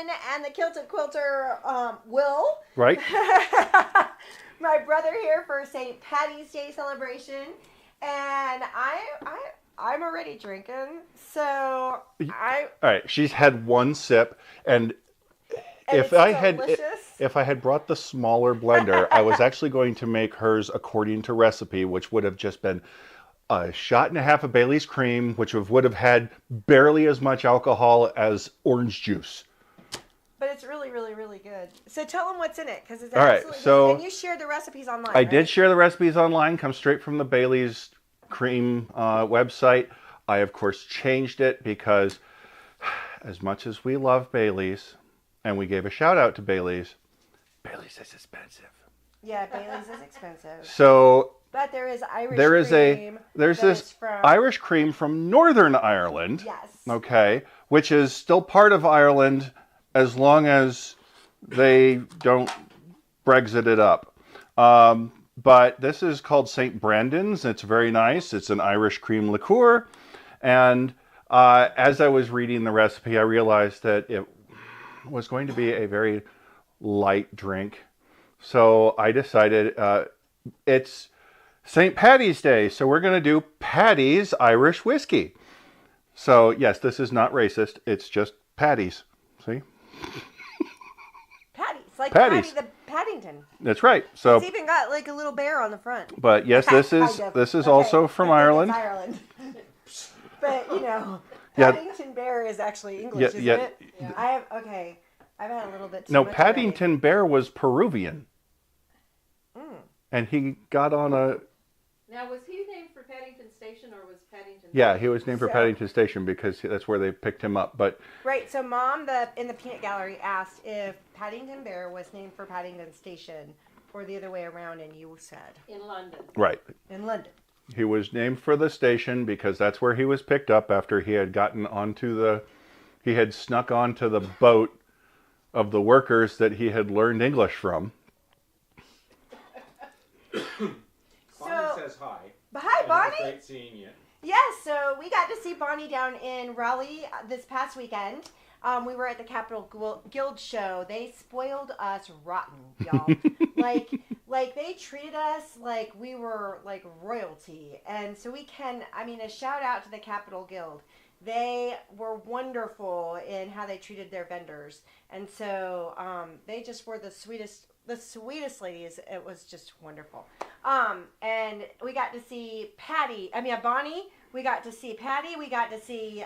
and the Kilted Quilter, Will. Right. My brother here for St. Patty's Day celebration. And I'm already drinking. So All right. She's had one sip, and if I had brought the smaller blender, I was actually going to make hers according to recipe, which would have just been a shot and a half of Bailey's cream, which would have had barely as much alcohol as orange juice. But it's really, really, really good. So tell them what's in it, because it's absolutely so and you shared the recipes online. I did share the recipes online. Come straight from the Bailey's cream website. I of course changed it because, as much as we love Bailey's, and we gave a shout out to Bailey's is expensive. Yeah, Bailey's is expensive. So, but there is Irish cream. There's this Irish cream from Northern Ireland. Yes. Okay, which is still part of Ireland as long as they don't Brexit it up. But this is called St. Brandon's. It's very nice. It's an Irish cream liqueur. And as I was reading the recipe, I realized that it was going to be a very light drink. So I decided it's St. Patty's Day, so we're going to do Patty's Irish Whiskey. So yes, this is not racist. It's just Patty's. See? Patty's, like Patty's. Patty the Paddington. That's right. So it's even got like a little bear on the front. But yes, this is also from Ireland. It's Ireland. But you know, Paddington Bear is actually English, isn't it? Yeah. I've had a little bit too much. No, Paddington Bear was Peruvian. And he got on a... Now, was he named for Paddington Station, or was Paddington... Yeah, he was named for Paddington Station because that's where they picked him up, but... Right, so Mom in the peanut gallery asked if Paddington Bear was named for Paddington Station, or the other way around, and you said... In London. Right. In London. He was named for the station because that's where he was picked up after he had gotten onto the... He had snuck onto the boat of the workers that he had learned English from. Bonnie says hi. Hi, Bonnie. Great seeing you. Yes, so we got to see Bonnie down in Raleigh this past weekend. We were at the Capital Guild show. They spoiled us rotten, y'all. like they treated us like we were like royalty. And so a shout out to the Capital Guild. They were wonderful in how they treated their vendors. And so they just were the sweetest ladies. It was just wonderful. And we got to see Bonnie. We got to see Patty. We got to see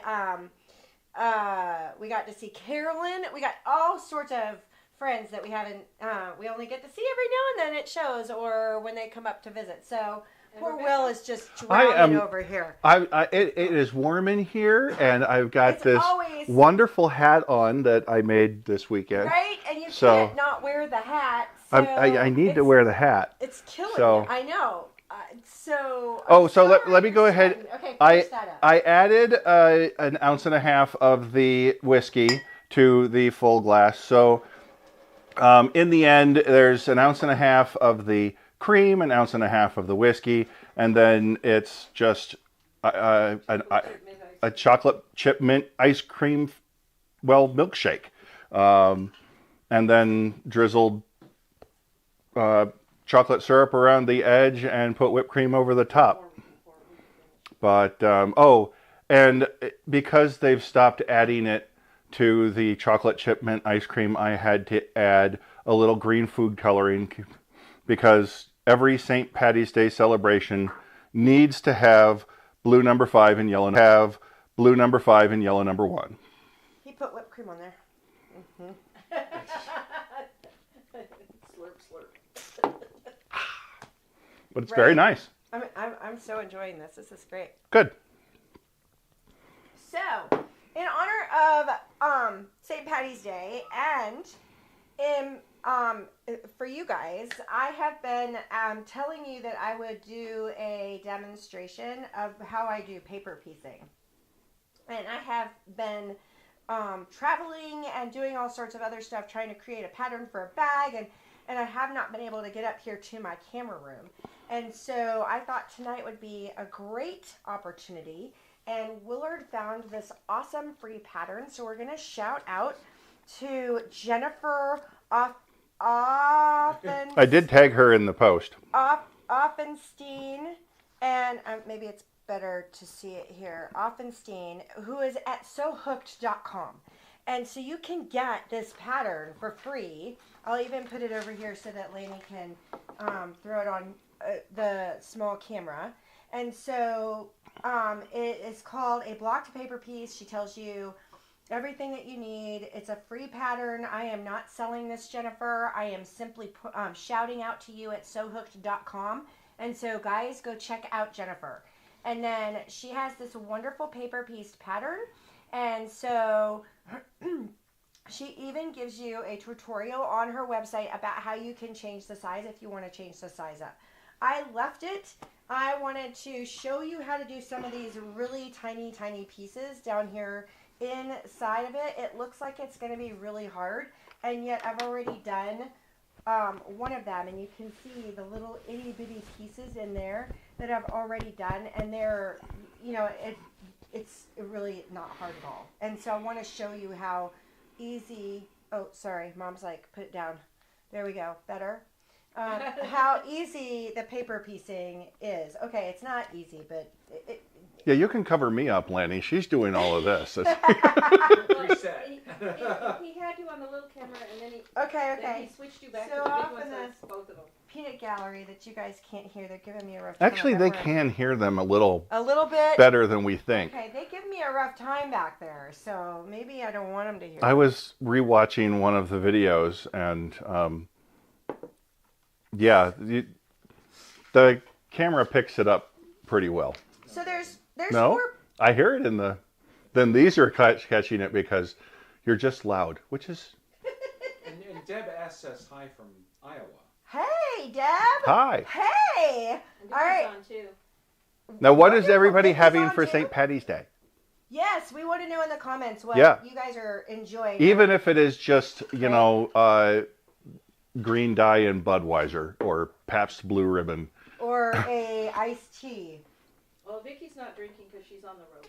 Carolyn. We got all sorts of friends that we haven't. We only get to see every now and then at shows or when they come up to visit. So poor Will is just drowning over here. It is warm in here, and I've got this wonderful hat on that I made this weekend. Right, and you can't not wear the hat. So I need to wear the hat. It's killing me. I know. Let me go ahead. Okay, I added an ounce and a half of the whiskey to the full glass. So in the end, there's an ounce and a half of the cream, an ounce and a half of the whiskey, and then it's just a chocolate chip mint ice cream, milkshake, and then drizzled chocolate syrup around the edge and put whipped cream over the top. But and because they've stopped adding it to the chocolate chip mint ice cream, I had to add a little green food coloring because every St. Patty's Day celebration needs to have blue number 5 and yellow number 1. He put whipped cream on there. Mm-hmm. Slurp. But it's very nice. I'm so enjoying this. This is great. Good. So, in honor of St. Patty's Day and for you guys, I have been telling you that I would do a demonstration of how I do paper piecing. And I have been traveling and doing all sorts of other stuff, trying to create a pattern for a bag, and I have not been able to get up here to my camera room. And so I thought tonight would be a great opportunity. And Willard found this awesome free pattern. So we're going to shout out to Jennifer Offen. I did tag her in the post. Offenstein, and maybe it's better to see it here. Offenstein, who is at sohooked.com. And so you can get this pattern for free. I'll even put it over here so that Lainey can throw it on the small camera. And so it is called a blocked paper piece. She tells you everything that you need. It's a free pattern. I am not selling this, Jennifer. I am simply shouting out to you at sohooked.com. And so guys, go check out Jennifer. And then she has this wonderful paper piece pattern. And so she even gives you a tutorial on her website about how you can change the size if you want to change the size up. I left it. I wanted to show you how to do some of these really tiny, tiny pieces down here inside of it. It looks like it's going to be really hard, and yet I've already done one of them, and you can see the little itty bitty pieces in there that I've already done, and they're, you know, it's really not hard at all. And so I want to show you how easy, oh, sorry, Mom's like, put it down. There we go, better. How easy the paper piecing is. Okay, it's not easy, but Yeah, you can cover me up, Lanny. She's doing all of this. Reset. He had you on the little camera, and then okay. he switched you back So to the off big one, in so the it's both of them. peanut gallery that you guys can't hear, they're giving me a rough time. Actually, they can hear them a little bit better than we think. Okay, they give me a rough time back there, so maybe I don't want them to hear. I was rewatching one of the videos, and yeah, the camera picks it up pretty well. So there's No, more. I hear it in the. Then these are catching it because you're just loud, which is. And Deb asks us hi from Iowa. Hey, Deb. Hi. Hey. And All right. on too. Now, what is Wonderful. everybody Vicky's having on for too? St. Patty's Day? Yes, we want to know in the comments what Yeah. you guys are enjoying. Even if it is just, you know, green dye and Budweiser or Pabst Blue Ribbon. Or a iced tea. Well, Vicky's not drinking because she's on the road.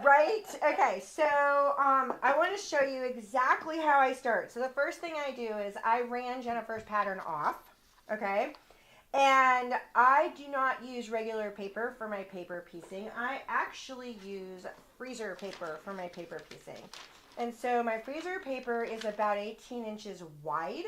Right? Okay, so I want to show you exactly how I start. So the first thing I do is I ran Jennifer's pattern off, okay? And I do not use regular paper for my paper piecing. I actually use freezer paper for my paper piecing. And so my freezer paper is about 18 inches wide.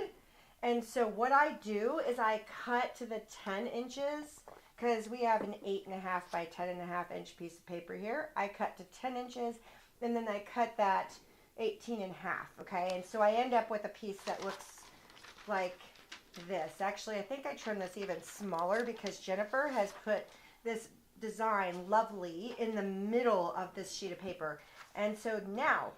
And so what I do is I cut to the 10 inches because we have an 8.5 by 10.5 inch piece of paper here. I cut to 10 inches and then I cut that 18 in half, okay? And so I end up with a piece that looks like this. Actually, I think I trimmed this even smaller because Jennifer has put this design lovely in the middle of this sheet of paper. And so now,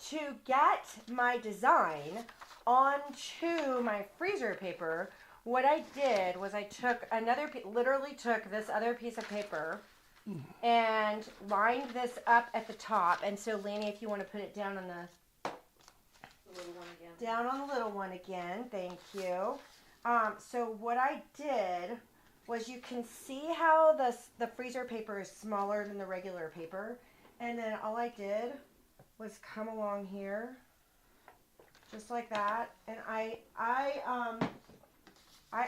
to get my design onto my freezer paper, what I did was I took literally took this other piece of paper and lined this up at the top. And so, Lanny, if you want to put it down on the little one again. Down on the little one again, thank you. So what I did was you can see how the freezer paper is smaller than the regular paper. And then all I did was come along here, just like that. And I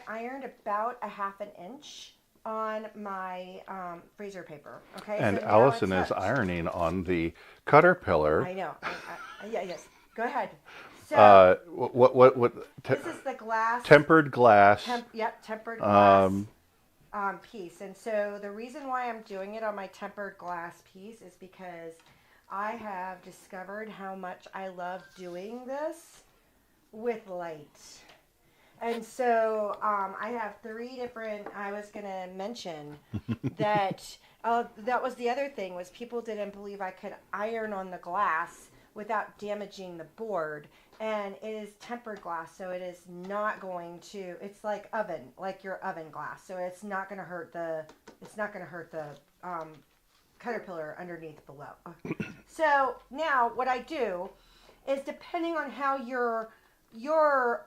ironed about 1/2 inch on my freezer paper. Okay. And so now Allison it's is up. ironing on the Caterpillar. I know. Yes. Go ahead. So This is the glass. Tempered glass. Tempered glass piece. And so the reason why I'm doing it on my tempered glass piece is because I have discovered how much I love doing this with light. And so I have 3 different, I was going to mention that was the other thing, was people didn't believe I could iron on the glass without damaging the board. And it is tempered glass, so it is not going to, it's like your oven glass. So it's not going to hurt the Caterpillar underneath below. So now what I do is, depending on how your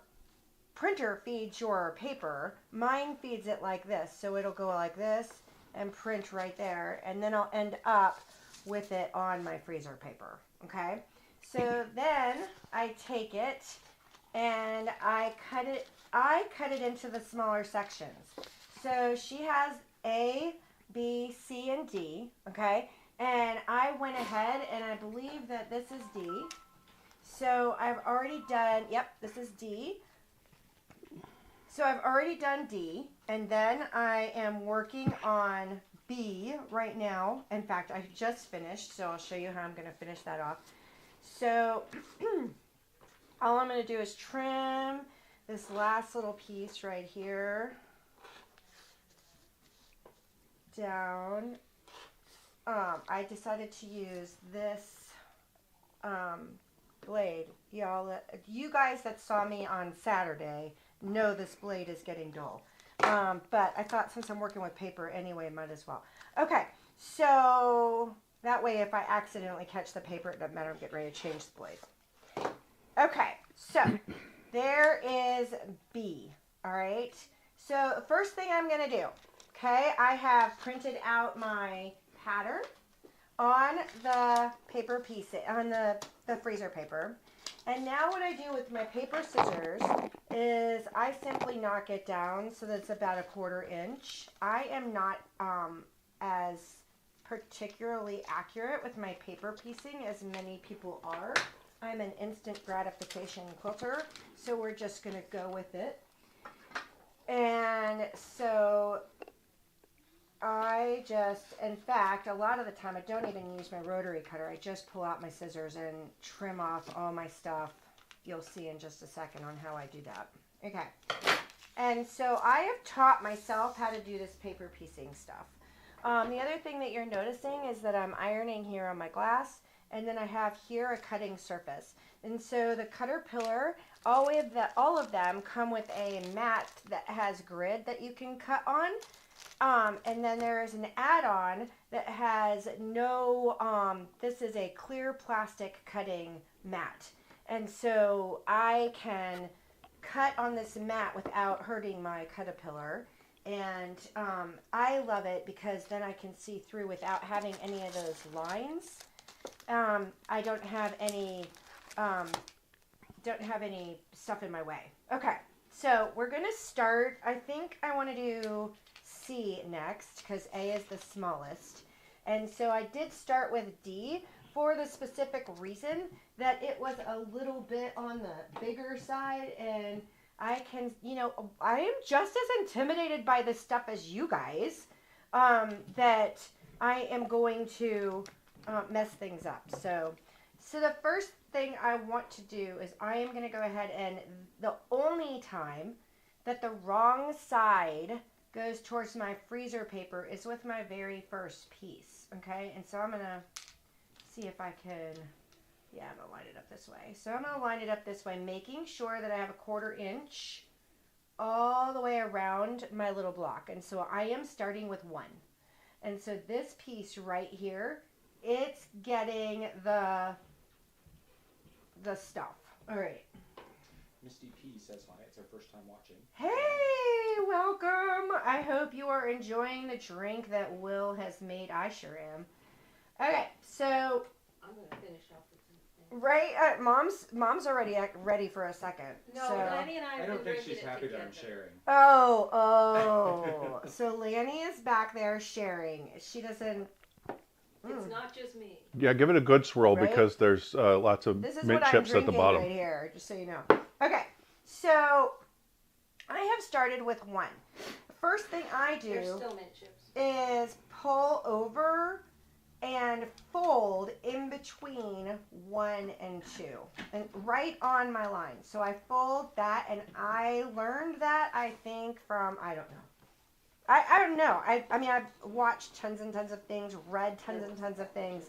printer feeds your paper, mine feeds it like this. So it'll go like this and print right there, and then I'll end up with it on my freezer paper. Okay, So then I take it and I cut it into the smaller sections. So she has A, B, C, and D, okay? And I went ahead and I believe that this is D. So I've already done, yep, this is D. So I've already done D, and then I am working on B right now. In fact, I just finished, so I'll show you how I'm going to finish that off. So all I'm going to do is trim this last little piece right here down. I decided to use this blade. Y'all, you guys that saw me on Saturday know this blade is getting dull. But I thought since I'm working with paper anyway, might as well. Okay, so that way if I accidentally catch the paper, it doesn't matter. I'm getting ready to change the blade. Okay, so there is B, all right? So the first thing I'm going to do, okay, I have printed out my pattern on the paper piece, on the freezer paper. And now what I do with my paper scissors is I simply knock it down so that it's about a 1/4 inch. I am not as particularly accurate with my paper piecing as many people are. I'm an instant gratification quilter, so we're just going to go with it. And so I just, in fact, a lot of the time I don't even use my rotary cutter. I just pull out my scissors and trim off all my stuff. You'll see in just a second on how I do that. Okay. And so I have taught myself how to do this paper piecing stuff. The other thing that you're noticing is that I'm ironing here on my glass, and then I have here a cutting surface. And so the cutter pillar, all of them come with a mat that has grid that you can cut on. And then there is an add-on that has no, this is a clear plastic cutting mat. And so I can cut on this mat without hurting my caterpillar. And I love it because then I can see through without having any of those lines. I don't have any stuff in my way. Okay, so we're going to start. I think I want to do C next because A is the smallest. And so I did start with D for the specific reason that it was a little bit on the bigger side, and I can, I am just as intimidated by this stuff as you guys, that I am going to mess things up. So the first thing I want to do is I am going to go ahead, and the only time that the wrong side goes towards my freezer paper is with my very first piece, okay? And so I'm going to see if I can, yeah, I'm going to line it up this way. So I'm going to line it up this way, making sure that I have a 1/4 inch all the way around my little block. And so I am starting with 1. And so this piece right here, it's getting the stuff. All right. Misty P says hi. It's her first time watching. Hey, welcome. I hope you are enjoying the drink that Will has made. I sure am. Okay, so I'm going to finish off with something. right, mom's already ready for a second. No, so. Lanny and I have I don't been think drinking she's it happy that together. I'm sharing. Oh. So Lanny is back there sharing. She doesn't. It's not just me. Yeah, give it a good swirl Right? because there's lots of This is mint what I'm chips at the drinking bottom. right here, just so you know. Okay, so I have started with 1. The first thing I There's do still mint chips. is pull over and fold in between 1 and 2, and right on my line. So I fold that, and I learned that, I think, from, I don't know. I don't know. I mean, I've watched tons and tons of things, read tons and tons of things,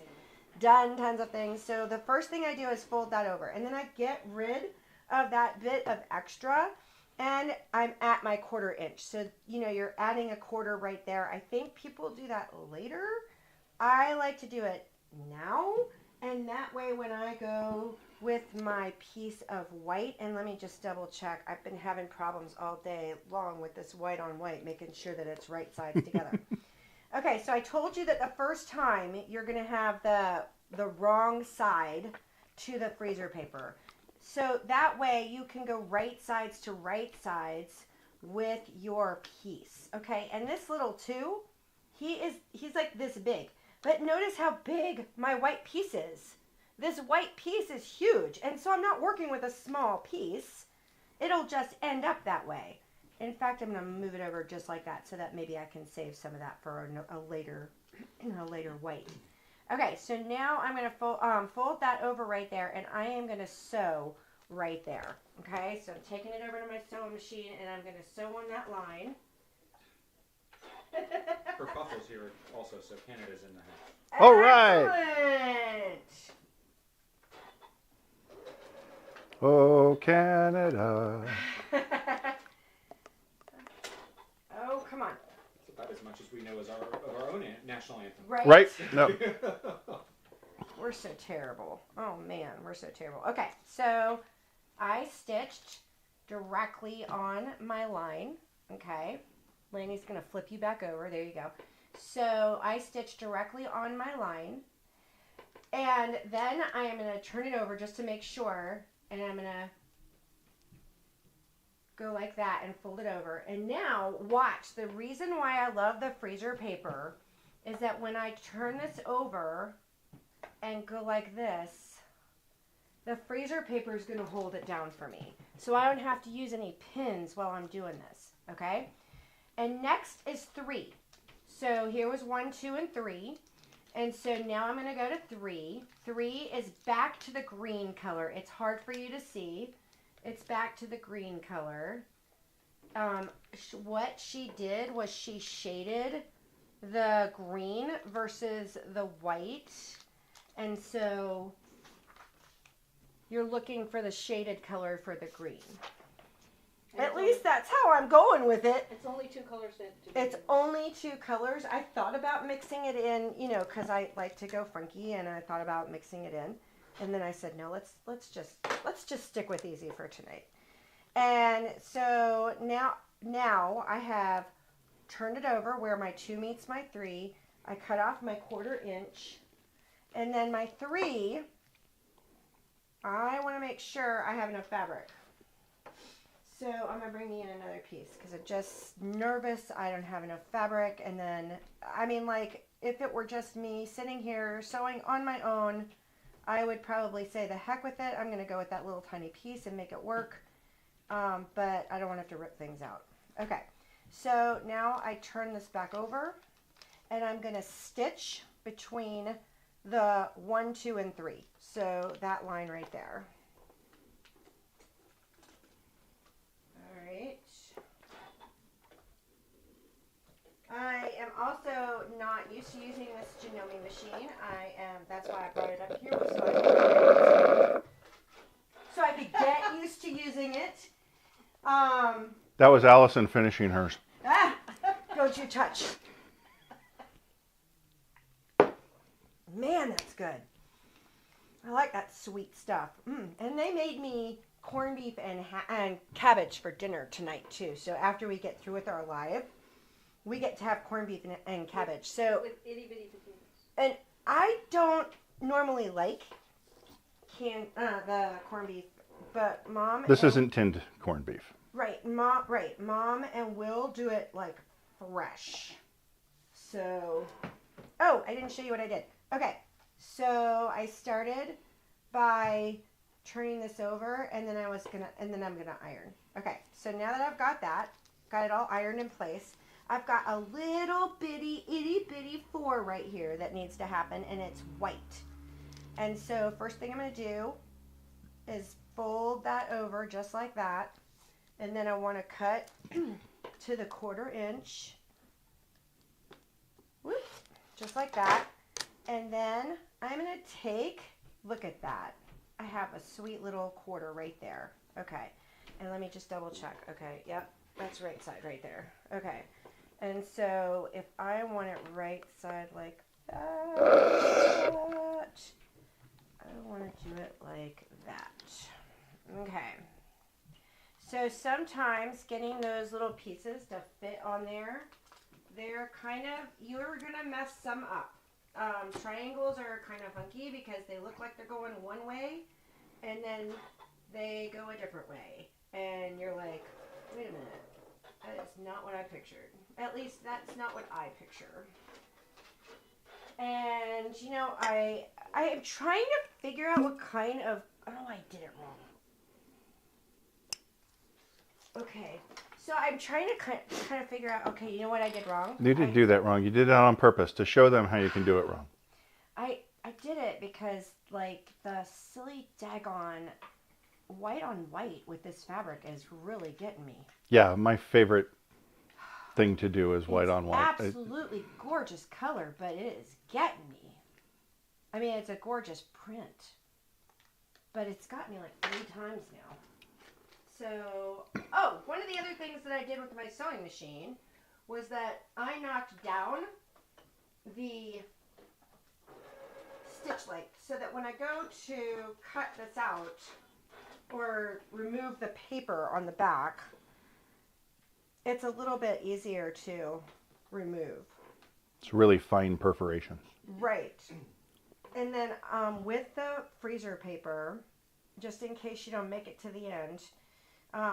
done tons of things. So the first thing I do is fold that over, and then I get rid of that bit of extra, and I'm at my 1/4 inch. So, you're adding a 1/4 right there. I think people do that later. I like to do it now, and that way when I go with my piece of white, and let me just double check. I've been having problems all day long with this white on white, making sure that it's right sides together. Okay, so I told you that the first time you're going to have the wrong side to the freezer paper. So that way you can go right sides to right sides with your piece. Okay, and this little two, he's like this big. But notice how big my white piece is. This white piece is huge, and so I'm not working with a small piece. It'll just end up that way. In fact, I'm going to move it over just like that so that maybe I can save some of that for a later white. Okay, so now I'm going to fold that over right there, and I am going to sew right there. Okay, so I'm taking it over to my sewing machine, and I'm going to sew on that line. Kerfuffle's here also, so Canada's in the house. All right. Excellent. Oh, Canada. Oh, come on. It's about as much as we know as of our own national anthem. Right? Right? No. We're so terrible. Oh, man, we're so terrible. Okay, so I stitched directly on my line. Okay. Laney's going to flip you back over. There you go. So I stitched directly on my line. And then I am going to turn it over just to make sure. And I'm going to go like that and fold it over. And now, watch. The reason why I love the freezer paper is that when I turn this over and go like this, the freezer paper is going to hold it down for me. So I don't have to use any pins while I'm doing this. Okay? And next is 3. So here was 1, 2, and 3. And so now I'm going to go to 3. 3 is back to the green color. It's hard for you to see. It's back to the green color. What she did was she shaded the green versus the white. And so you're looking for the shaded color for the green. At least that's how I'm going with it. It's only 2 colors. It's only 2 colors. I thought about mixing it in, you know, because I like to go funky, and I thought about mixing it in, and then I said, no, let's just stick with easy for tonight. And so now I have turned it over where my 2 meets my 3. I cut off my 1/4 inch, and then my 3. I want to make sure I have enough fabric. So I'm going to bring me in another piece because I'm just nervous I don't have enough fabric. And then, I mean, like, if it were just me sitting here sewing on my own, I would probably say the heck with it. I'm going to go with that little tiny piece and make it work. But I don't want to have to rip things out. Okay, so now I turn this back over, and I'm going to stitch between the 1, 2, and 3. So that line right there. I am also not used to using this Janome machine. That's why I brought it up here so I could get used to using it. That was Allison finishing hers. Don't you touch. Man, that's good. I like that sweet stuff. And they made me corned beef and cabbage for dinner tonight too. So after we get through with our live, we get to have corned beef and cabbage. So with itty bitty potatoes. And I don't normally like the corned beef, but Mom. This isn't tinned corned beef. Right, Mom and Will do it like fresh. So, oh, I didn't show you what I did. Okay, so I started by turning this over, and then I'm gonna iron. Okay, so now that I've got it all ironed in place, I've got a little bitty, itty bitty 4 right here that needs to happen, and it's white. And so first thing I'm gonna do is fold that over just like that, and then I want to cut to the 1/4 inch. Whoop, just like that. And then I'm gonna take, look at that. I have a sweet little 1/4 right there. Okay, and let me just double check. Okay, yep, that's right side right there. Okay, and so if I want it right side like that, I want to do it like that. Okay, so sometimes getting those little pieces to fit on there, they're kind of, you're gonna mess some up. triangles are kind of funky because they look like they're going one way and then they go a different way. And you're like, wait a minute, that is not what I pictured. At least that's not what I picture. And, you know, I am trying to figure out what kind of, oh, I did it wrong. Okay, so I'm trying to kind of figure out, okay, you know what I did wrong? You didn't do that wrong. You did it on purpose to show them how you can do it wrong. I did it because, like, the silly daggone white on white with this fabric is really getting me. Yeah, my favorite thing to do is white on white. Absolutely gorgeous color, but it is getting me. I mean, it's a gorgeous print, but it's got me like 3 times now. So, oh, one of the other things that I did with my sewing machine was that I knocked down the stitch length so that when I go to cut this out or remove the paper on the back, it's a little bit easier to remove. It's really fine perforation. Right. And then with the freezer paper, just in case you don't make it to the end,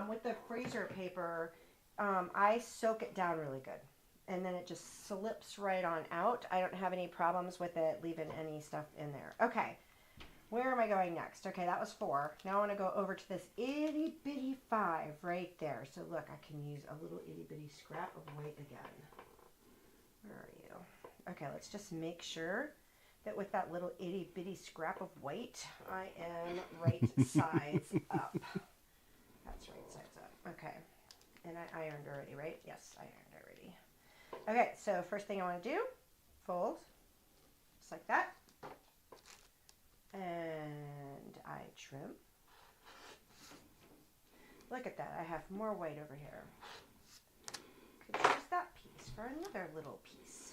with the freezer paper, I soak it down really good. And then it just slips right on out. I don't have any problems with it leaving any stuff in there. Okay, where am I going next? Okay, that was 4. Now I want to go over to this itty bitty 5 right there. So look, I can use a little itty bitty scrap of white again. Where are you? Okay, let's just make sure that with that little itty bitty scrap of white, I am right sides up. That's right sides up. Okay, and I ironed already, right? Yes, I ironed already. Okay, so first thing I want to do, fold, just like that. And I trim. Look at that, I have more white over here. Could use that piece for another little piece.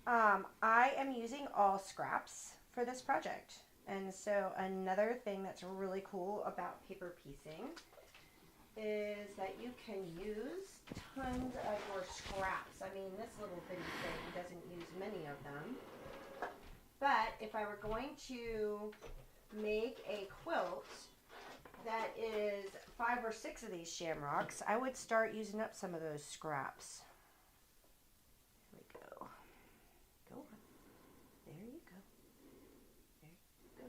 I am using all scraps for this project. And so another thing that's really cool about paper piecing is that you can use tons of your scraps. I mean, this little bitty thing doesn't use many of them. But if I were going to make a quilt that is 5 or 6 of these shamrocks, I would start using up some of those scraps. Here we go. Go on. There you go. There you go.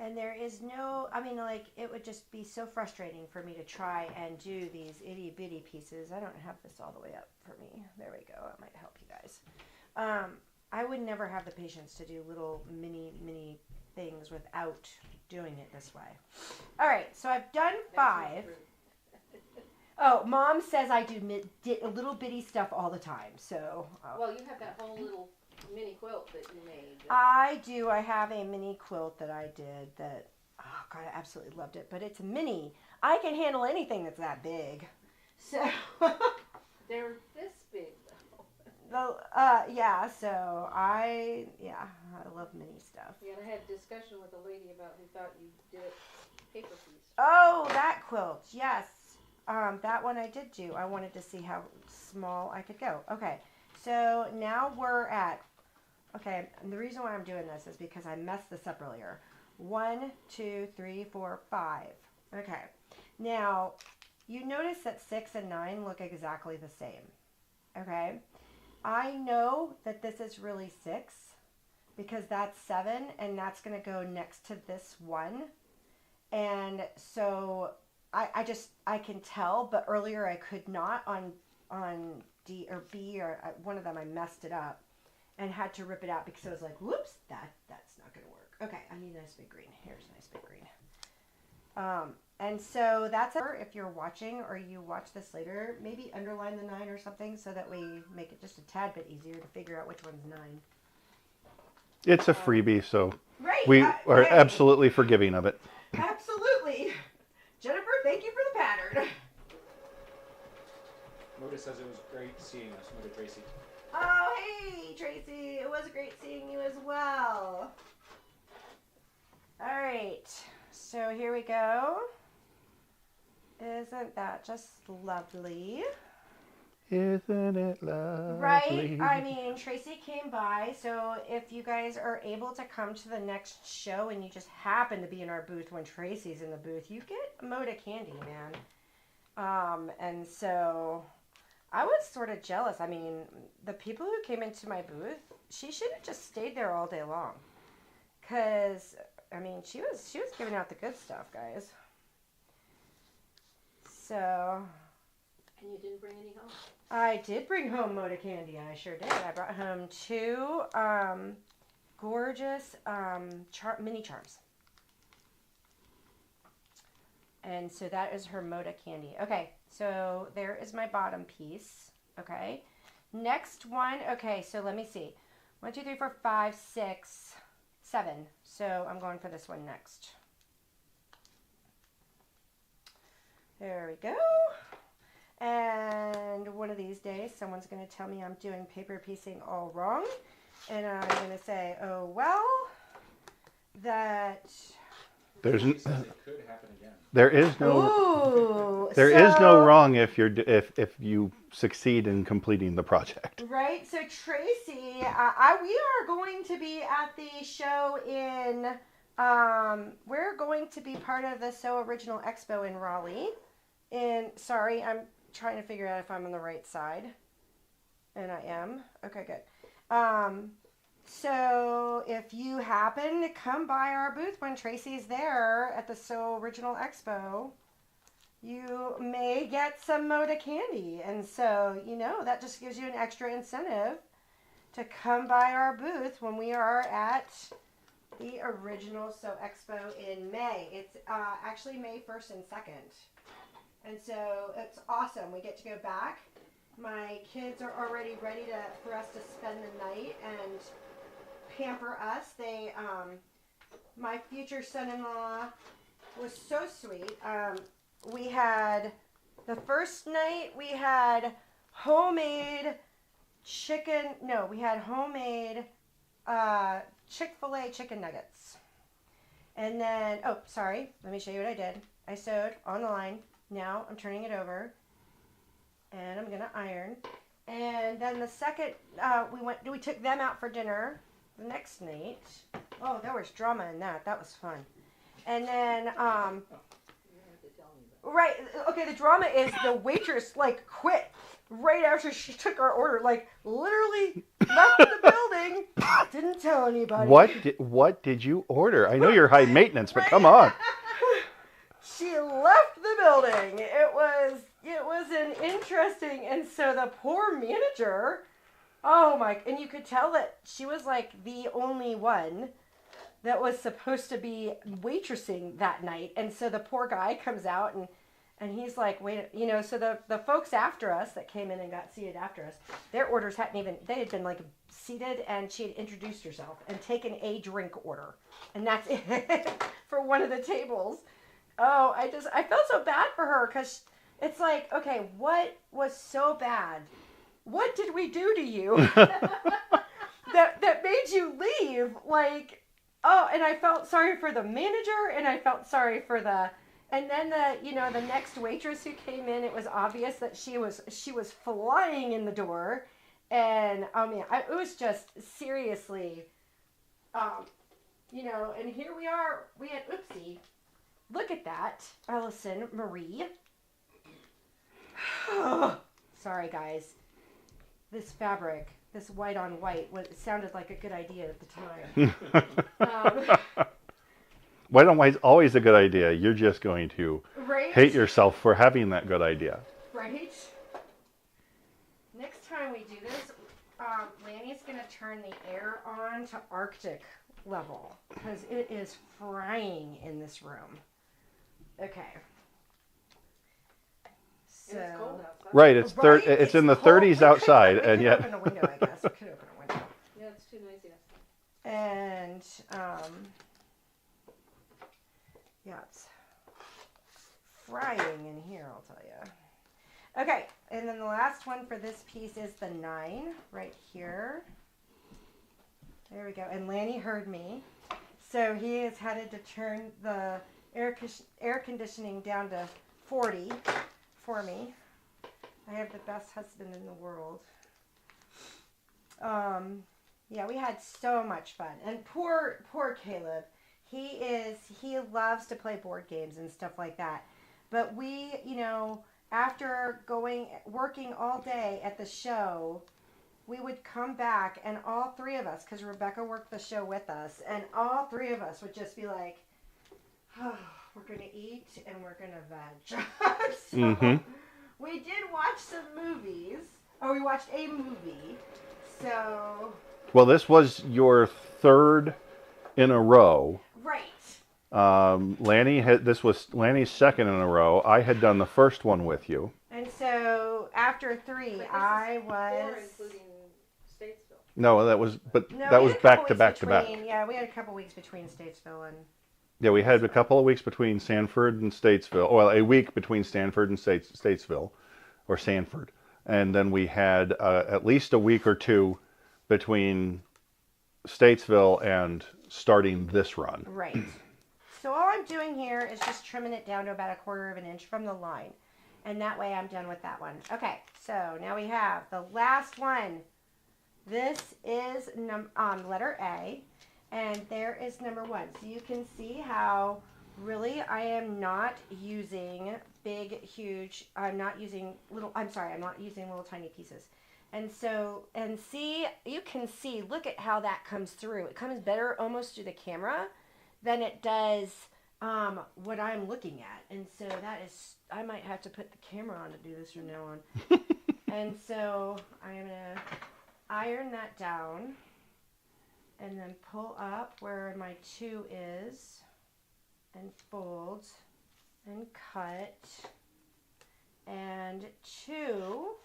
And there is no, I mean, like, it would just be so frustrating for me to try and do these itty bitty pieces. I don't have this all the way up for me. There we go. It might help you guys. I would never have the patience to do little mini things without doing it this way. All right, so I've done 5. Oh, Mom says I do little bitty stuff all the time. So. Well, you have that whole little mini quilt that you made. I do. I have a mini quilt that I did that, oh God, I absolutely loved it. But it's a mini. I can handle anything that's that big. So. They're this big. Yeah, so I love mini stuff. Yeah, and I had a discussion with a lady about who thought you did it paper piece. Oh, that quilt, yes. That one I did do. I wanted to see how small I could go. Okay, so now we're at, okay, and the reason why I'm doing this is because I messed this up earlier. 1, 2, 3, 4, 5. Okay, now you notice that 6 and 9 look exactly the same. Okay. I know that this is really 6 because that's 7 and that's going to go next to this 1. And so I can tell, but earlier I could not on D or B or one of them. I messed it up and had to rip it out because I was like, whoops, that's not going to work. Okay, I need a nice big green. Here's a nice big green. And so that's it. If you're watching or you watch this later, maybe underline the 9 or something so that we make it just a tad bit easier to figure out which one's 9. It's a freebie, so right, we are absolutely forgiving of it. Absolutely. Jennifer, thank you for the pattern. Moda says it was great seeing us, Moda Tracy. Oh, hey, Tracy. It was great seeing you as well. All right. So here we go. Isn't that just lovely? Isn't it lovely? Right? I mean, Tracy came by, so if you guys are able to come to the next show and you just happen to be in our booth when Tracy's in the booth, you get Moda candy, man. And so I was sort of jealous. I mean, the people who came into my booth, she should have just stayed there all day long. Because, I mean, she was giving out the good stuff, guys. So... And you didn't bring any home? I did bring home Moda candy. I sure did. I brought home 2 gorgeous mini charms. And so that is her Moda candy. Okay, so there is my bottom piece. Okay. Next one. Okay, so let me see. 1, 2, 3, 4, 5, 6, 7. So I'm going for this one next. There we go. And one of these days, someone's going to tell me I'm doing paper piecing all wrong. And I'm going to say, oh, well, that... There's She says it could happen again. there is no Ooh, there is no wrong if you succeed in completing the project. Right. So Tracy, we are going to be at the show in. We're going to be part of the So Original Expo in Raleigh. And sorry, I'm trying to figure out if I'm on the right side. And I am. Okay, good. So if you happen to come by our booth when Tracy's there at the So Original Expo, you may get some Moda candy. And so, that just gives you an extra incentive to come by our booth when we are at the Original So Expo in May. It's actually May 1st and 2nd. And so it's awesome. We get to go back. My kids are already ready for us to spend the night and pamper us. My future son-in-law was so sweet. We had the first night we had homemade Chick-fil-A chicken nuggets. And then, let me show you what I did. I sewed on the line. Now I'm turning it over and I'm gonna iron. And then the second, we took them out for dinner the next night. Oh, there was drama in that. That was fun. And then, right, okay, the drama is the waitress, quit right after she took our order. Literally left the building, didn't tell anybody. What did you order? I know you're high maintenance, but come on. She left the building. It was an interesting, and so the poor manager, oh my, and you could tell that she was the only one that was supposed to be waitressing that night. And so the poor guy comes out and he's like, wait, so the folks after us that came in and got seated after us, their orders they had been seated, and she had introduced herself and taken a drink order. And that's it for one of the tables. Oh, I felt so bad for her, because it's okay, what was so bad? What did we do to you that made you leave? And I felt sorry for the manager, and I felt sorry for and then the next waitress who came in, it was obvious that she was flying in the door, and it was just seriously, and here we are, we had, oopsie. Look at that, Allison Marie. Sorry, guys. This fabric, this white on white, it sounded like a good idea at the time. White on white's always a good idea. You're just going to hate yourself for having that good idea. Right? Next time we do this, Lanny's going to turn the air on to Arctic level, because it is frying in this room. Okay. So, And it's cold outside. Right, it's in the cold. 30s outside, and We yet. could open a window, I guess. We could open a window. Yeah, it's too noisy outside. And, yeah, it's frying in here, I'll tell you. Okay, and then the last one for this piece is the 9 right here. There we go. And Lanny heard me. So he has had to turn the air conditioning down to 40 for me. I have the best husband in the world. Yeah, we had so much fun. And poor Caleb. He loves to play board games and stuff like that. But we, after working all day at the show, we would come back and all three of us, because Rebecca worked the show with us, and all three of us would just be like, oh, we're going to eat and we're going to veg. So we did watch some movies. Oh, we watched a movie. So. Well, this was your third in a row. Right. This was Lanny's second in a row. I had done the first one with you. And so after three, I was. 4 including Statesville. No, that was back to back to back. Yeah, we had a couple weeks between Statesville and. Yeah, we had a couple of weeks between Sanford and Statesville. Well, a week between Stanford and Statesville, or Sanford, and then we had at least a week or two between Statesville and starting this run. Right. So all I'm doing here is just trimming it down to about 1/4 of an inch from the line. And that way I'm done with that one. Okay, so now we have the last one. This is letter A, and there is number 1. So you can see how really I am not using big, huge, I'm not using little tiny pieces. And so, you can see, look at how that comes through. It comes better almost through the camera than it does what I'm looking at. And so I might have to put the camera on to do this from now on. And so I'm going to iron that down and then pull up where my 2 is and fold and cut. And 2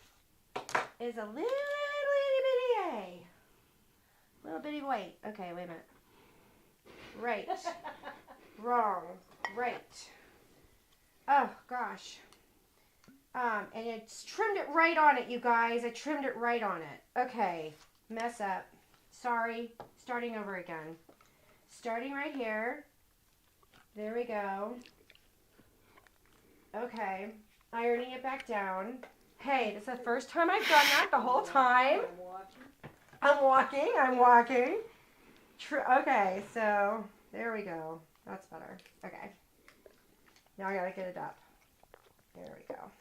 is a little itty bitty A. Little bitty white. Okay, wait a minute. Right. Wrong. Right. Oh, gosh. And it's trimmed it right on it, you guys. I trimmed it right on it. Okay. Mess up. Sorry. Starting over again. Starting right here. There we go. Okay. Ironing it back down. Hey, this is the first time I've done that the whole time. I'm walking. Okay, so there we go. That's better. Okay. Now I gotta get it up. There we go.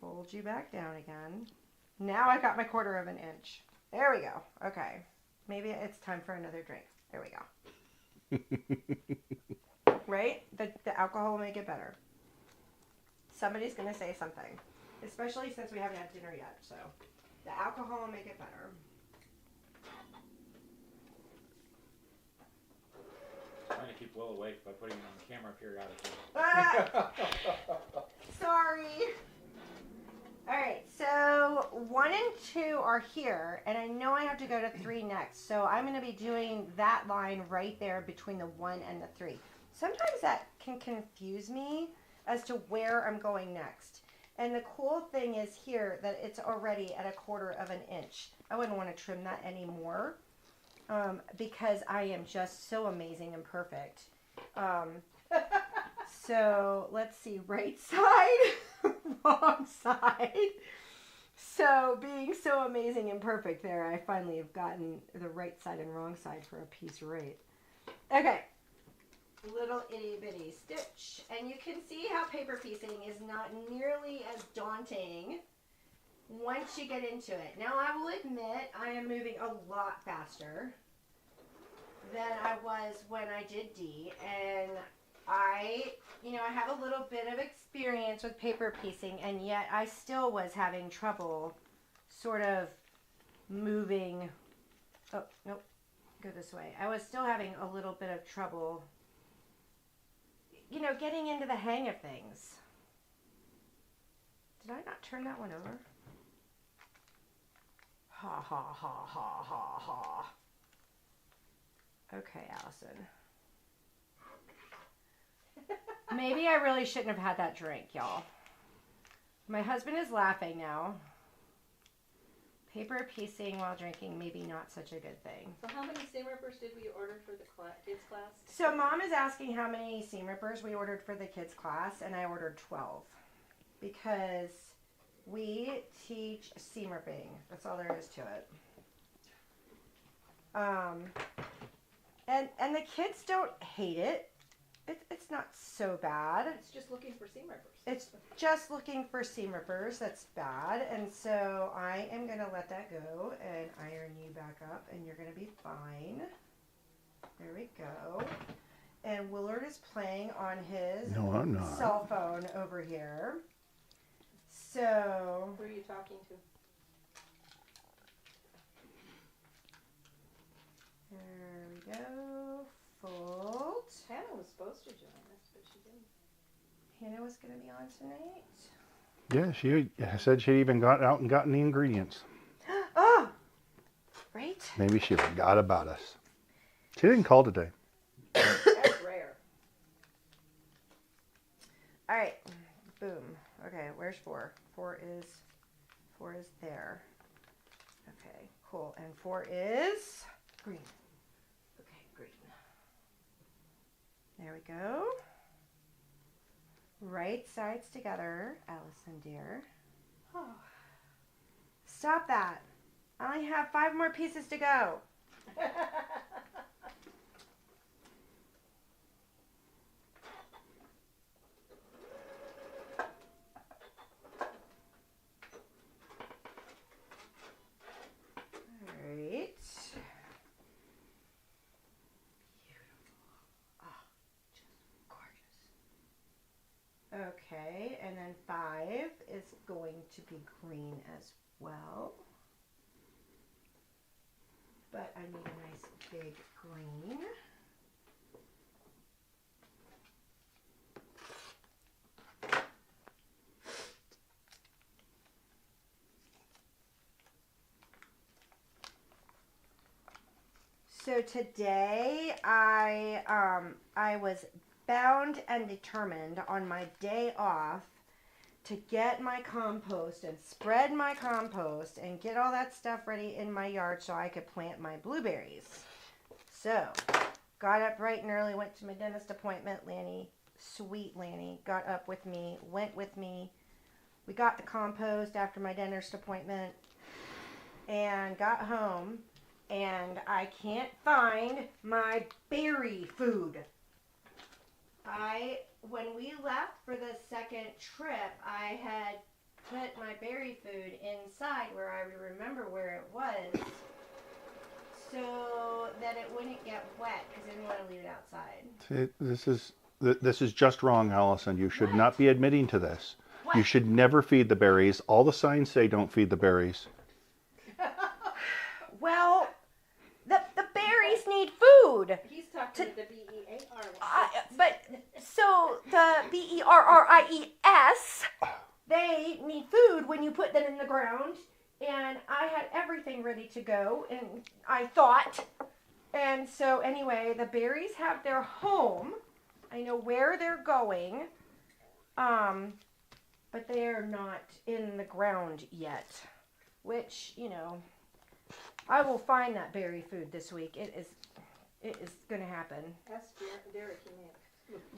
Fold you back down again. Now I got my 1/4 of an inch. There we go. Okay. Maybe it's time for another drink. There we go. Right? The alcohol will make it better. Somebody's going to say something. Especially since we haven't had dinner yet. So the alcohol will make it better. Trying to keep Will awake by putting him on the camera periodically. Ah! Sorry. Alright, so 1 and 2 are here, and I know I have to go to 3 next, so I'm going to be doing that line right there between the 1 and the 3. Sometimes that can confuse me as to where I'm going next. And the cool thing is here that it's already at 1/4 of an inch. I wouldn't want to trim that anymore because I am just so amazing and perfect. So let's see, right side, wrong side. So being so amazing and perfect there, I finally have gotten the right side and wrong side for a piece right. Okay, little itty bitty stitch. And you can see how paper piecing is not nearly as daunting once you get into it. Now I will admit I am moving a lot faster than I was when I did D, and I have a little bit of experience with paper piecing, and yet I still was having trouble sort of moving. Oh, nope. Go this way. I was still having a little bit of trouble, getting into the hang of things. Did I not turn that one over? Ha, ha, ha, ha, ha, ha. Okay, Allison. Maybe I really shouldn't have had that drink, y'all. My husband is laughing now. Paper piecing while drinking, maybe not such a good thing. So how many seam rippers did we order for the kids class? So Mom is asking how many seam rippers we ordered for the kids class, and I ordered 12. because we teach seam ripping. That's all there is to it. And the kids don't hate it. It's not so bad. It's just looking for seam rippers. It's just looking for seam rippers. That's bad. And so I am going to let that go and iron you back up, and you're going to be fine. There we go. And Willard is playing on his No, I'm not. cell phone over here. So Who are you talking to? there we go. Fold. Hannah was supposed to join us, but she didn't. Hannah was going to be on tonight. Yeah, she said she even got out and gotten the ingredients. Oh! Right? Maybe she forgot about us. She didn't call today. That's rare. All right. Boom. Okay, where's 4? 4 is there. Okay, cool. And 4 is green. Okay, green. There we go. Right sides together, Allison dear. Oh. Stop that. I only have 5 more pieces to go. Alright. Beautiful. Oh, just gorgeous. Okay, and then 5 is going to be green as well. But I need a nice big green. So today I was bound and determined on my day off to get my compost and spread my compost and get all that stuff ready in my yard so I could plant my blueberries. So got up bright and early, went to my dentist appointment. Lanny, sweet Lanny, got up with me, went with me. We got the compost after my dentist appointment and got home. And I can't find my berry food. When we left for the second trip, I had put my berry food inside where I would remember where it was so that it wouldn't get wet because I didn't want to leave it outside. See, this is just wrong, Allison. You should What? not be admitting to this. What? You should never feed the berries. All the signs say don't feed the berries. Well, the berries need food. He's talking to the BEAR. But so the BERRIES, they need food when you put them in the ground. And I had everything ready to go, and I thought. And so anyway, the berries have their home. I know where they're going, but they are not in the ground yet. Which, you know, I will find that berry food this week. It is going to happen. That's Derek, he meant.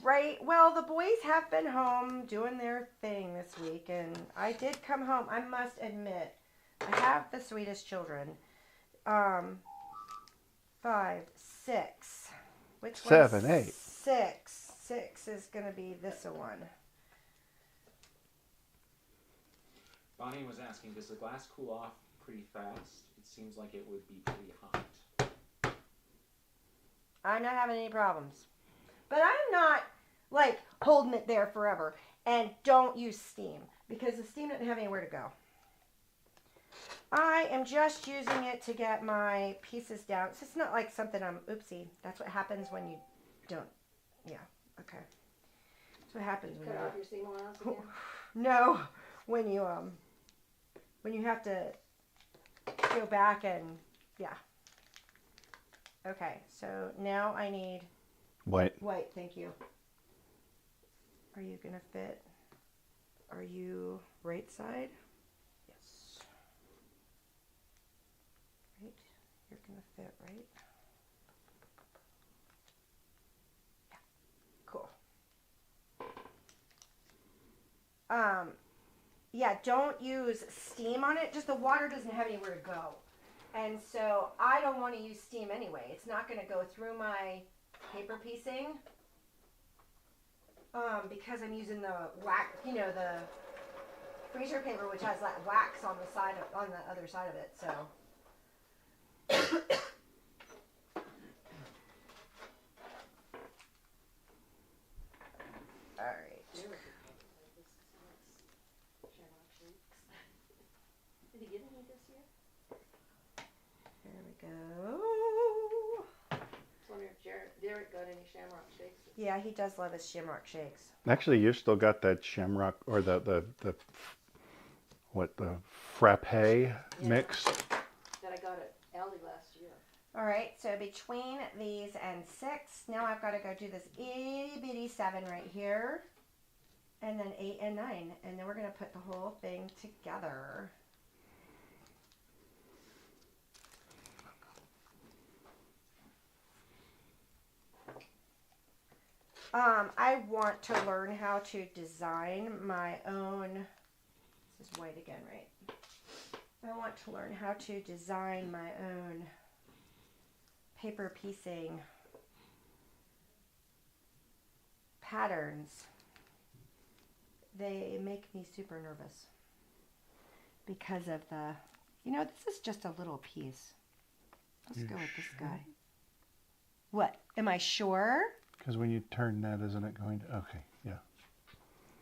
Right. Well, the boys have been home doing their thing this week, and I did come home. I must admit, I have the sweetest children. 5, 6. Which 7, one's 8. 6. 6 is going to be this one. Bonnie was asking, does the glass cool off pretty fast? It seems like it would be pretty hot. I'm not having any problems. But I'm not, like, holding it there forever. And don't use steam, because the steam doesn't have anywhere to go. I am just using it to get my pieces down. So it's not like something oopsie. That's what happens when you don't, yeah, okay. That's what happens when Cut you off your seam allowance again? No, when you have to go back and, yeah. Okay, so now I need White. white, thank you. Are you gonna fit? Are you right side? Yes. Right, you're gonna fit, right? Yeah, cool. yeah, don't use steam on it. Just the water doesn't have anywhere to go. And so I don't want to use steam anyway. It's not going to go through my paper piecing because I'm using the wax, the freezer paper, which has that wax on the side on the other side of it. So. All right. Did he get any this year? There we go. I was wondering if Derek got any shamrock shakes. Yeah, he does love his shamrock shakes. Actually, you still got that shamrock or the frappe mix. That I got at Aldi last year. All right, so between these and 6, now I've got to go do this itty bitty 7 right here, and then 8 and 9, and then we're going to put the whole thing together. I want to learn how to design my own, this is white again, right? I want to learn how to design my own paper piecing patterns. They make me super nervous because of the, this is just a little piece. Let's go with this guy. What? Am I sure? Because when you turn that, isn't it going to? Okay, yeah.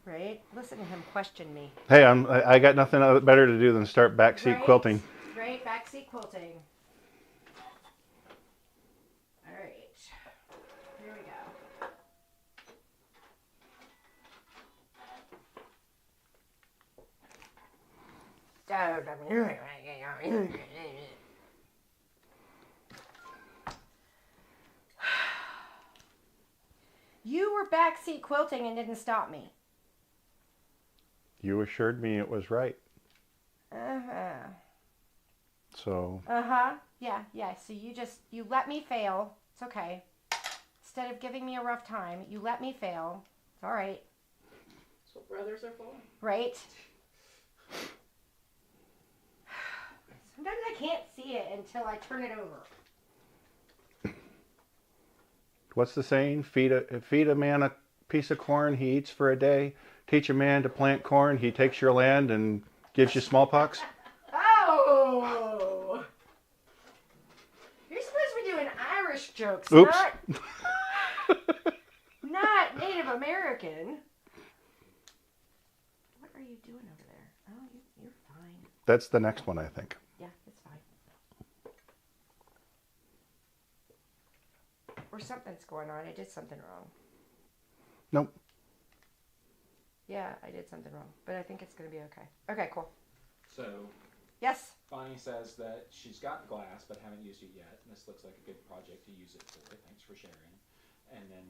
Right? Listen to him question me. Hey, I got nothing better to do than start backseat quilting. Right, backseat quilting. All right, here we go. You were backseat quilting and didn't stop me. You assured me it was right. Uh-huh. So. Uh-huh. Yeah. So you let me fail. It's okay. Instead of giving me a rough time, you let me fail. It's all right. That's what brothers are for. Right? Sometimes I can't see it until I turn it over. What's the saying? Feed a man a piece of corn, he eats for a day. Teach a man to plant corn, he takes your land and gives you smallpox. Oh! You're supposed to be doing Irish jokes, Oops. not Native American. What are you doing over there? Oh, you're fine. That's the next one, I think. Yeah, it's fine. Or something's going on. I did something wrong. Nope. Yeah, I did something wrong. But I think it's going to be okay. Okay, cool. So, Yes? Bonnie says that she's got glass but haven't used it yet. And this looks like a good project to use it for. Thanks for sharing. And then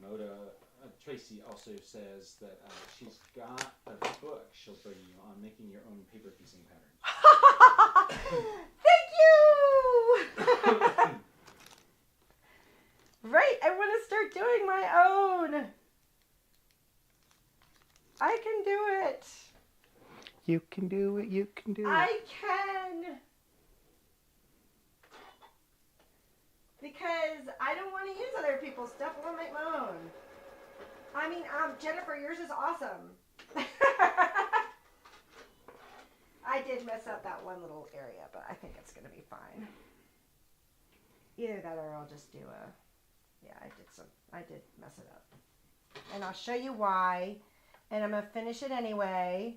Tracy also says that she's got a book she'll bring you on making your own paper piecing patterns. Thank you! Right, I want to start doing my own. I can do it. You can do it, you can do it. I can. Because I don't want to use other people's stuff. I want to make my own. I mean, Jennifer, yours is awesome. I did mess up that one little area, but I think it's going to be fine. Either that or I'll just do yeah, I did mess it up. And I'll show you why. And I'm going to finish it anyway.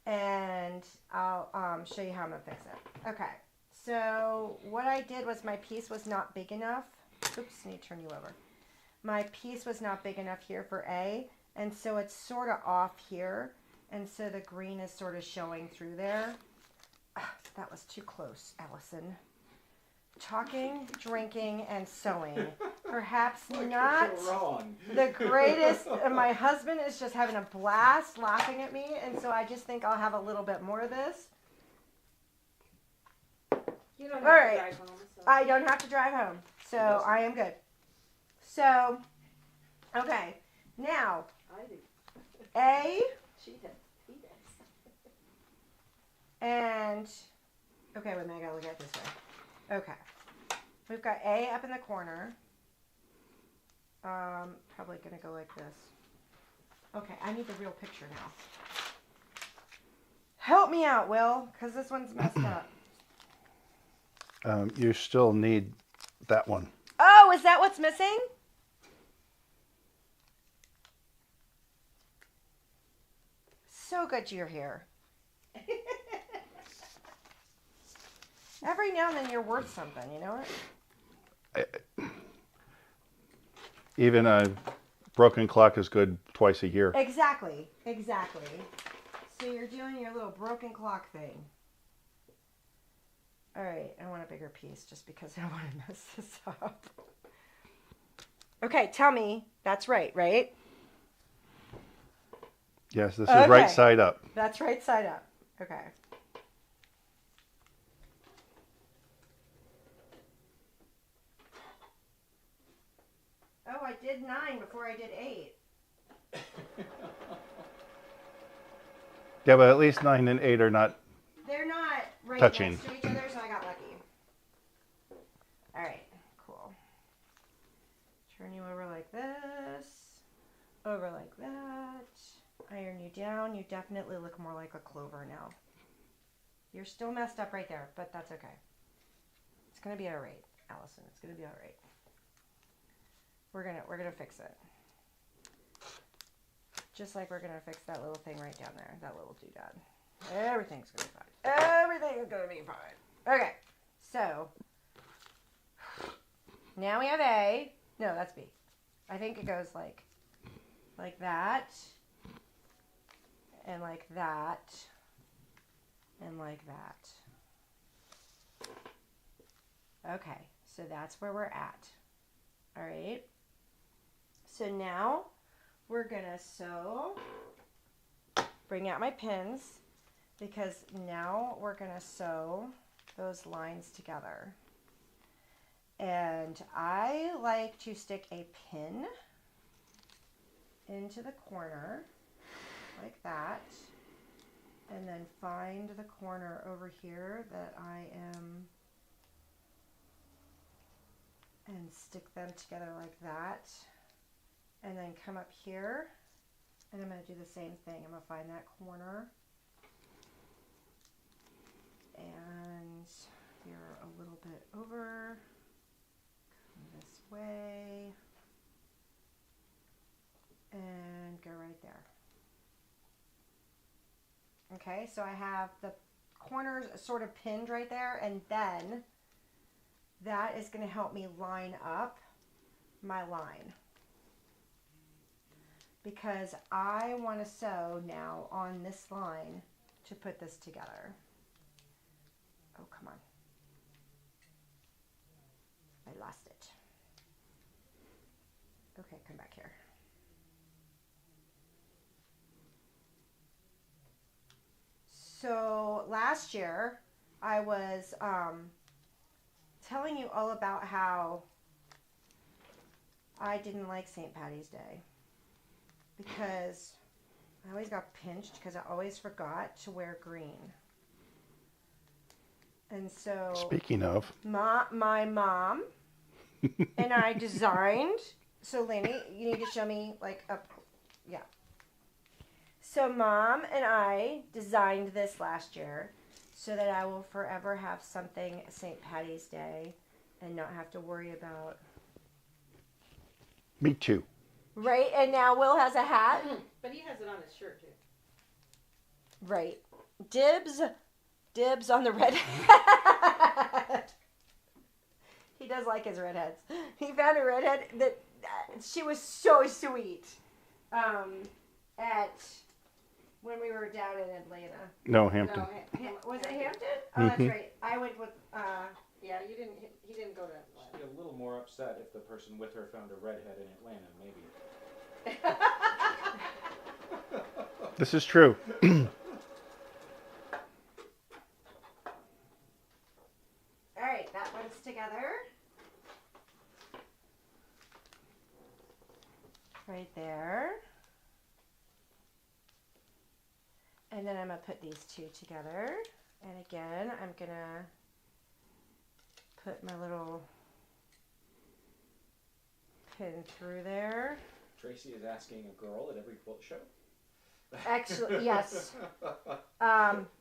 And I'll show you how I'm going to fix it. Okay. So what I did was my piece was not big enough. Oops, I need to turn you over. My piece was not big enough here for A. And so it's sort of off here. And so the green is sort of showing through there. That was too close, Allison. Talking, drinking, and sewing. Perhaps not the greatest. My husband is just having a blast laughing at me. And so I just think I'll have a little bit more of this. You don't have All right. to drive home. So. I don't have to drive home. So I am good. So, okay. Now, I do. A, She does. He does. And, okay, wait a minute, I gotta look at it this way. Okay. We've got A up in the corner. Probably gonna go like this. Okay, I need the real picture now. Help me out, Will, because this one's messed up. You still need that one. Oh, is that what's missing? So good you're here. Every now and then you're worth something, you know what? Even a broken clock is good twice a year. Exactly. So you're doing your little broken clock thing. All right, I want a bigger piece just because I don't want to mess this up. Okay, tell me that's right? Yes, this is right side up. That's right side up. Okay. Oh, I did 9 before I did 8. Yeah, but at least 9 and 8 are not. They're not right Touching. next to each other, so I got lucky. All right, cool. Turn you over like this, over like that. Iron you down. You definitely look more like a clover now. You're still messed up right there, but that's okay. It's gonna be all right, Allison. It's gonna be all right. We're gonna fix it. Just like we're gonna fix that little thing right down there, that little doodad. Everything's gonna be fine. Everything is gonna be fine. Okay, so now we have A. No, that's B. I think it goes like that, and like that, and like that. Okay, so that's where we're at. All right. So now we're gonna sew, bring out my pins, because now we're gonna sew those lines together. And I like to stick a pin into the corner like that, and then find the corner over here that I am, and stick them together like that. And then come up here, and I'm going to do the same thing. I'm going to find that corner, and you're a little bit over, come this way, and go right there. Okay, so I have the corners sort of pinned right there, and then that is going to help me line up my line, because I want to sew now on this line to put this together. Oh, come on. I lost it. Okay, come back here. So last year I was telling you all about how I didn't like St. Patty's Day, because I always got pinched because I always forgot to wear green. And so Speaking of, my mom and I designed, so Lanny, you need to show me like a, yeah. So Mom and I designed this last year so that I will forever have something St. Patty's Day and not have to worry about. me too. Right, and now Will has a hat. But he has it on his shirt too. Right. Dibs on the red hat. He does like his redheads. He found a redhead that she was so sweet. At when we were down in Atlanta. No, Hampton. No, Was it Hampton? Oh, that's right. I went with. yeah, he didn't go to She'd be a little more upset if the person with her found a redhead in Atlanta, maybe. This is true. All right, that one's together. Right there. And then I'm going to put these two together. And again, I'm gonna put my little pin through there. Tracy is asking a girl at every quilt show. Actually, yes.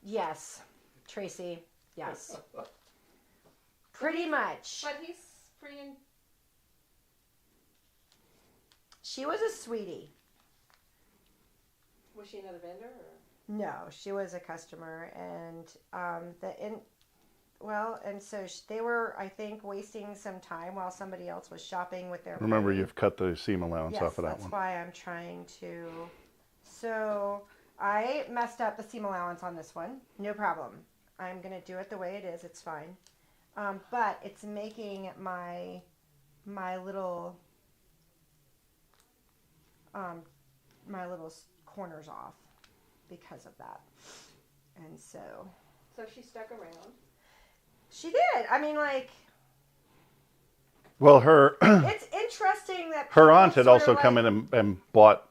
Yes, Tracy, yes. Pretty much. But he's pretty. She was a sweetie. Was she another vendor? Or? No, she was a customer, and they were, I think, wasting some time while somebody else was shopping with their. Remember, party. you've cut the seam allowance Yes, off of that that's one. why I'm trying to. So I messed up the seam allowance on this one. No problem. I'm gonna do it the way it is. It's fine. But it's making my little corners off because of that. And so she stuck around. she did. I mean, like, Well, her it's interesting that her people aunt had sort of also like, come in and bought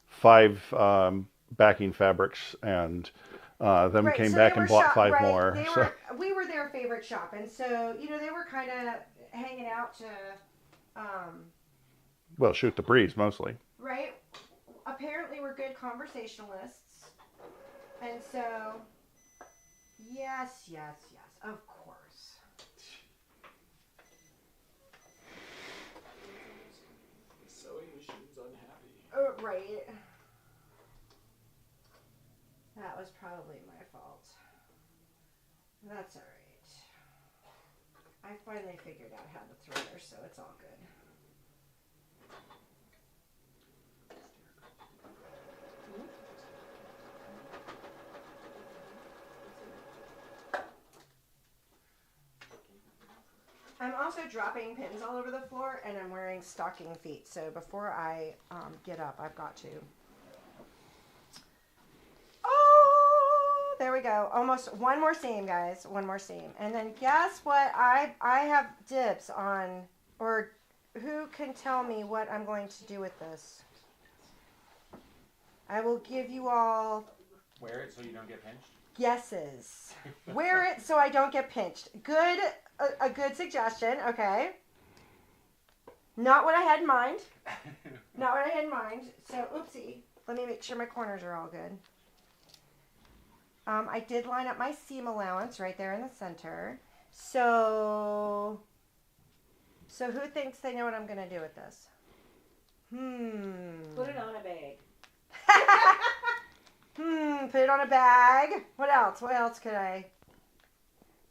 5 backing fabrics, and then right, came so back they and were bought shop- 5 right, more. they So. were, we were their favorite shop, and so they were kind of hanging out to, Well, shoot the breeze mostly. right. Apparently, we're good conversationalists, and so yes, of course. The sewing machine's unhappy. Right. That was probably my fault. That's all right. I finally figured out how to thread her, so it's all good. I'm also dropping pins all over the floor, and I'm wearing stocking feet. So before I get up, I've got to. Oh, there we go. Almost one more seam, guys. One more seam. And then guess what? I have dibs on, or who can tell me what I'm going to do with this? I will give you all Wear it so you don't get pinched. guesses. Wear it so I don't get pinched. Good, a good suggestion. Okay. Not what I had in mind. Not what I had in mind. So, oopsie. Let me make sure my corners are all good. I did line up my seam allowance right there in the center. So who thinks they know what I'm going to do with this? Put it on a bag. Put it on a bag. What else? What else could I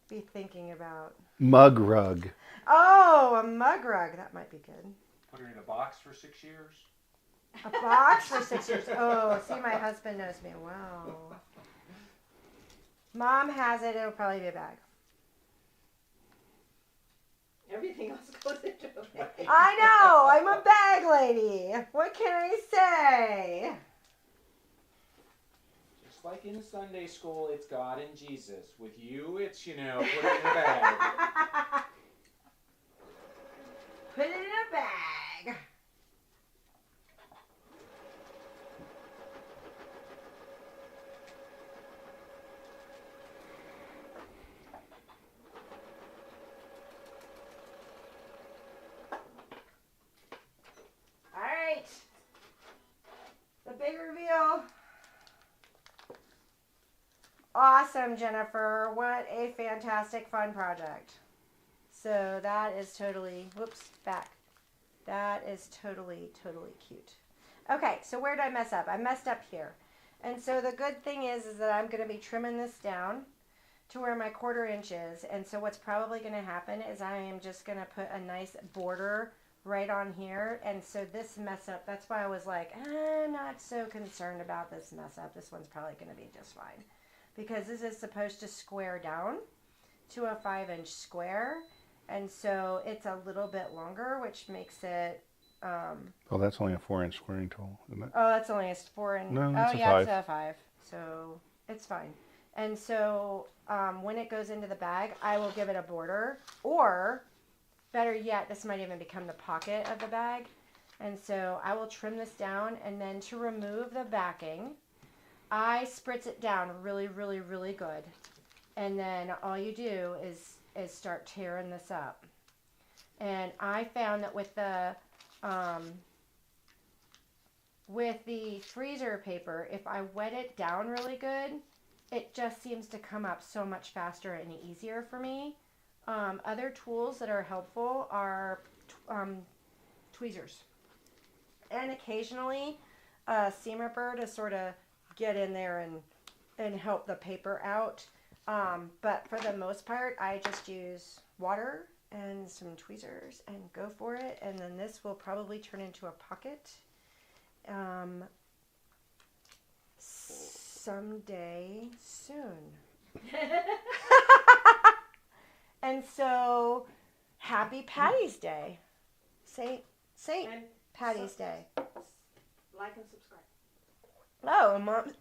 be thinking about? Mug rug. Oh, a mug rug. That might be good. Put her in a box for 6 years. A box for 6 years. Oh, see, my husband knows me well. Mom has it. It'll probably be a bag. Everything else goes into a bag. I know. I'm a bag lady. What can I say? Just like in Sunday school, it's God and Jesus. With you, it's, put it in a bag. Put it in a bag. All right. The big reveal. Awesome, Jennifer. What a fantastic fun project. So that is totally, whoops, back. That is totally cute. Okay, so where did I mess up? I messed up here. And so the good thing is that I'm going to be trimming this down to where my 1/4 inch is. And so what's probably going to happen is I am just going to put a nice border right on here. And so this mess up, that's why I was like, I'm not so concerned about this mess up. This one's probably going to be just fine. Because this is supposed to square down to a 5-inch square. And so it's a little bit longer, which makes it... Well, that's only a 4-inch squaring tool, isn't it? Oh, that's only a 4-inch. No, oh, that's a yeah, 5. it's a 5. So it's fine. And so when it goes into the bag, I will give it a border. Or, better yet, this might even become the pocket of the bag. And so I will trim this down. And then to remove the backing, I spritz it down really good. and then all you do is start tearing this up. And I found that with the freezer paper, if I wet it down really good, it just seems to come up so much faster and easier for me. Other tools that are helpful are tweezers, and occasionally a seam ripper to sort of get in there and help the paper out. But for the most part, I just use water and some tweezers and go for it. And then this will probably turn into a pocket someday soon. And so, happy Patty's Day. Saint And Patty's Day. Like and subscribe. Oh, Mom.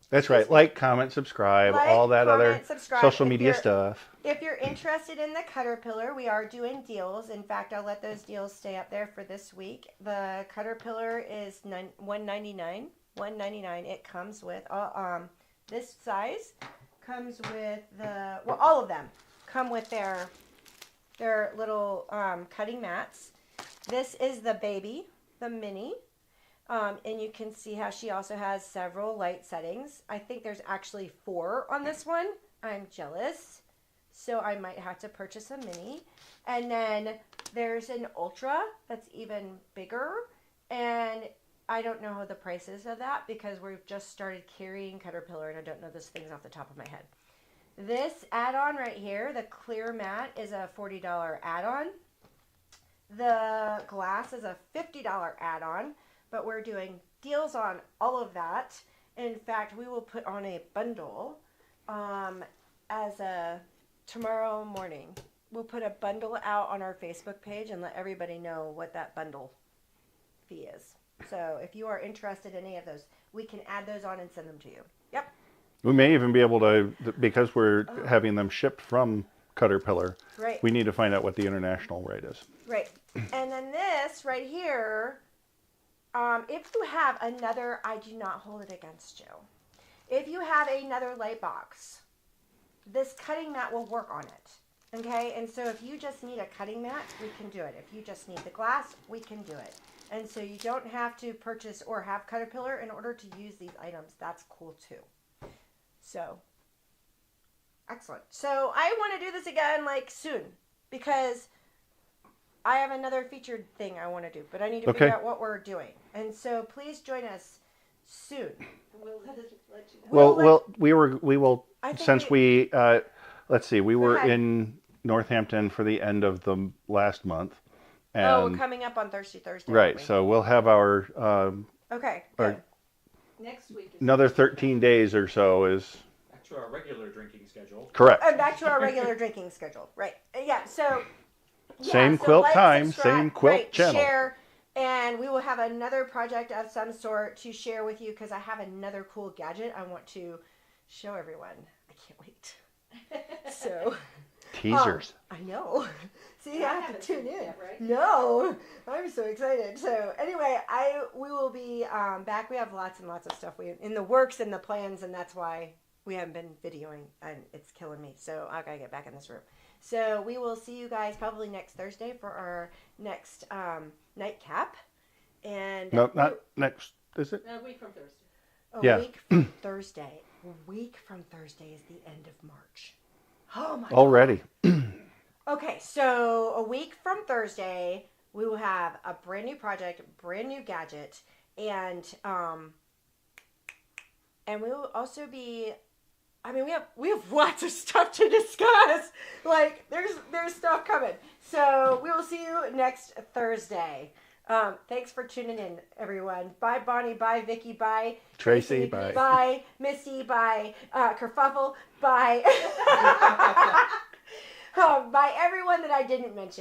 That's right. Like, comment, subscribe, Like, all that other comment, subscribe. social If media you're- stuff. If you're interested in the Caterpillar, we are doing deals. In fact, I'll let those deals stay up there for this week. The Caterpillar is $199. $199. It comes with this size comes with all of them come with their little cutting mats. This is the baby, the mini. And you can see how she also has several light settings. I think there's actually 4 on this one. I'm jealous. So I might have to purchase a mini. And then there's an ultra that's even bigger. And I don't know the prices of that because we've just started carrying Caterpillar and I don't know those things off the top of my head. This add-on right here, the clear mat, is a $40 add-on. The glass is a $50 add-on. But we're doing deals on all of that. In fact, we will put on a bundle tomorrow morning. We'll put a bundle out on our Facebook page and let everybody know what that bundle fee is. So if you are interested in any of those, we can add those on and send them to you. Yep. We may even be able to, because we're having them shipped from Caterpillar, Right. we need to find out what the international rate is. Right. And then this right here, if you have another, I do not hold it against you. If you have another light box, this cutting mat will work on it. Okay? And so if you just need a cutting mat, we can do it. If you just need the glass, we can do it. And so you don't have to purchase or have Caterpillar in order to use these items. That's cool too. So, excellent. So I want to do this again soon because I have another featured thing I want to do, but I need to figure out what we're doing. And so please join us soon. We'll let you know. Well, we will, I think since let's see, we were ahead. in Northampton for the end of the last month. We're And, coming up on Thursday. right, aren't we? so we'll have our, Okay, our good. Next week is another 13 days or so is Back to our regular drinking schedule. correct. And back to our regular drinking schedule. Right. Yeah, so... Same quilt like, time, subscribe, same quilt channel. Share, and we will have another project of some sort to share with you because I have another cool gadget I want to show everyone. I can't wait. So... Teasers. I know. See, I have haven't to tune seen it in. yet, right? No, I'm so excited. So anyway, we will be back. We have lots and lots of stuff in the works and the plans, and that's why we haven't been videoing, and it's killing me. So I gotta get back in this room. So we will see you guys probably next Thursday for our next nightcap. And No, not next, is it? A week from Thursday. a Yeah. week from Thursday. A week from Thursday is the end of March. Oh my God. Already. Okay, so a week from Thursday, we will have a brand new project, brand new gadget, and we will also be. I mean, we have lots of stuff to discuss. There's stuff coming. So we will see you next Thursday. Thanks for tuning in, everyone. Bye, Bonnie. Bye, Vicky. Bye, Tracy, bye. Bye, Misty. Bye, Kerfuffle. Bye. By everyone that I didn't mention.